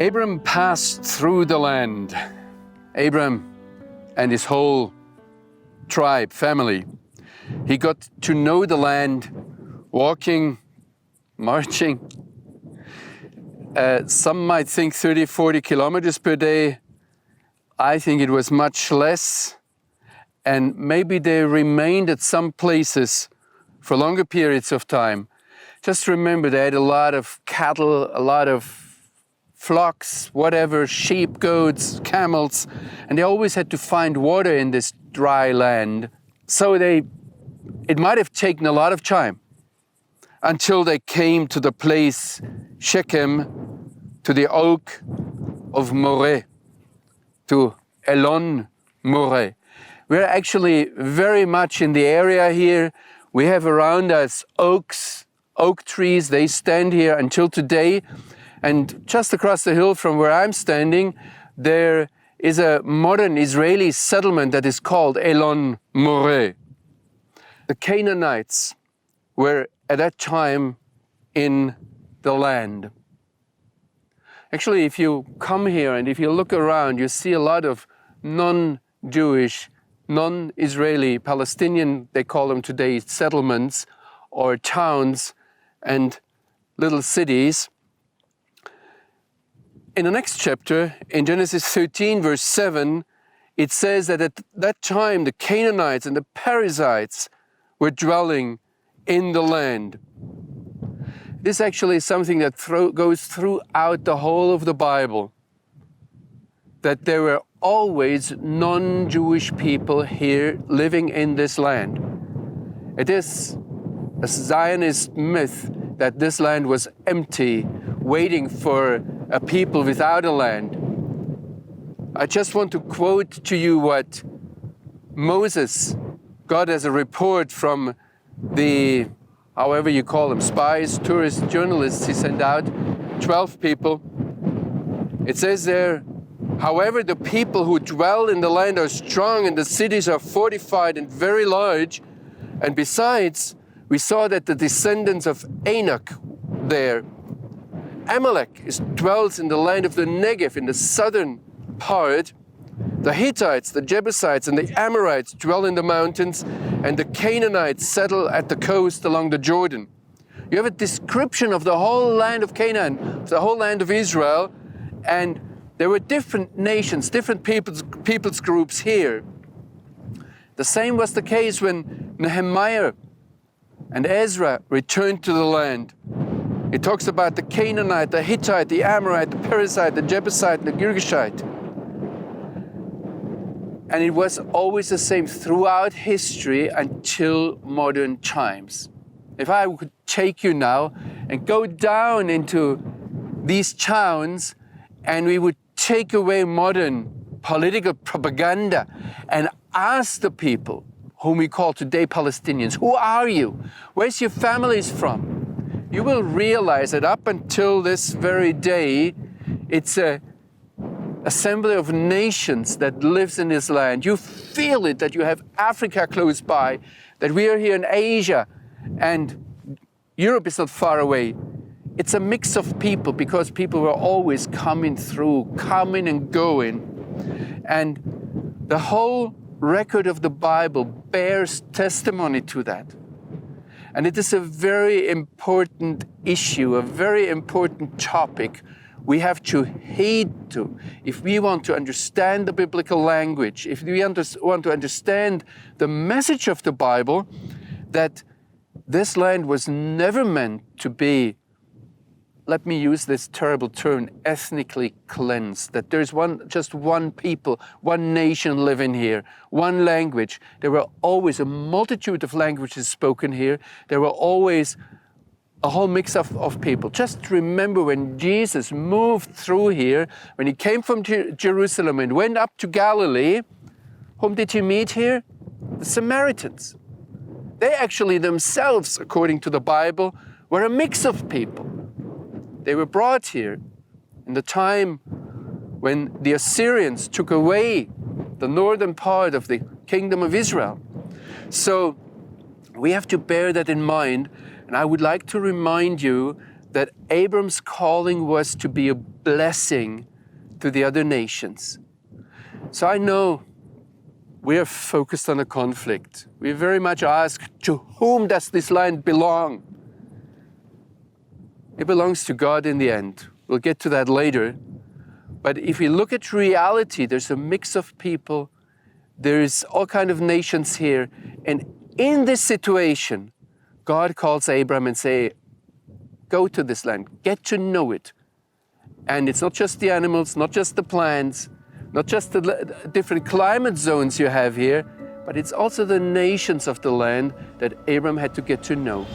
Abram passed through the land. Abram and his whole tribe, family. He got to know the land, walking, marching. Some might think 30, 40 kilometers per day. I think it was much less. And maybe they remained at some places for longer periods of time. Just remember, they had a lot of cattle, a lot of flocks, whatever, sheep, goats, camels, and they always had to find water in this dry land. So it might have taken a lot of time until they came to the place Shechem, to the oak of Moreh, to Elon Moreh. We're actually very much in the area here. We have around us oak trees. They stand here until today. And just across the hill from where I'm standing, there is a modern Israeli settlement that is called Elon Moreh. The Canaanites were at that time in the land. Actually, if you come here and if you look around, you see a lot of non-Jewish, non-Israeli, Palestinian, they call them today, settlements or towns and little cities. In the next chapter, in Genesis 13, verse 7, it says that at that time the Canaanites and the Perizzites were dwelling in the land. This actually is something that goes throughout the whole of the Bible, that there were always non-Jewish people here living in this land. It is a Zionist myth that this land was empty, waiting for a people without a land. I just want to quote to you what Moses got as a report from the, however you call them, spies, tourists, journalists. He sent out 12 people. It says there, however, the people who dwell in the land are strong and the cities are fortified and very large. And besides, we saw that the descendants of Anak there, Amalek dwells in the land of the Negev, in the southern part. The Hittites, the Jebusites, and the Amorites dwell in the mountains, and the Canaanites settle at the coast along the Jordan. You have a description of the whole land of Canaan, the whole land of Israel, and there were different nations, different peoples groups here. The same was the case when Nehemiah and Ezra returned to the land. It talks about the Canaanite, the Hittite, the Amorite, the Perizzite, the Jebusite, and the Girgashite. And it was always the same throughout history until modern times. If I could take you now and go down into these towns and we would take away modern political propaganda and ask the people, whom we call today Palestinians, who are you? Where's your families from? You will realize that up until this very day, it's a assembly of nations that lives in this land. You feel it, that you have Africa close by, that we are here in Asia, and Europe is not far away. It's a mix of people because people were always coming through, coming and going. And the whole record of the Bible bears testimony to that. And it is a very important issue, a very important topic we have to heed to if we want to understand the biblical language, if we want to understand the message of the Bible, that this land was never meant to be, let me use this terrible term, ethnically cleansed, that there's just one people, one nation living here, one language. There were always a multitude of languages spoken here. There were always a whole mix of people. Just remember when Jesus moved through here, when he came from Jerusalem and went up to Galilee, whom did he meet here? The Samaritans. They actually themselves, according to the Bible, were a mix of people. They were brought here in the time when the Assyrians took away the northern part of the kingdom of Israel. So we have to bear that in mind. And I would like to remind you that Abram's calling was to be a blessing to the other nations. So I know we are focused on a conflict. We very much ask, to whom does this land belong? It belongs to God in the end. We'll get to that later. But if we look at reality, there's a mix of people. There's all kinds of nations here. And in this situation, God calls Abram and say, go to this land, get to know it. And it's not just the animals, not just the plants, not just the different climate zones you have here, but it's also the nations of the land that Abram had to get to know.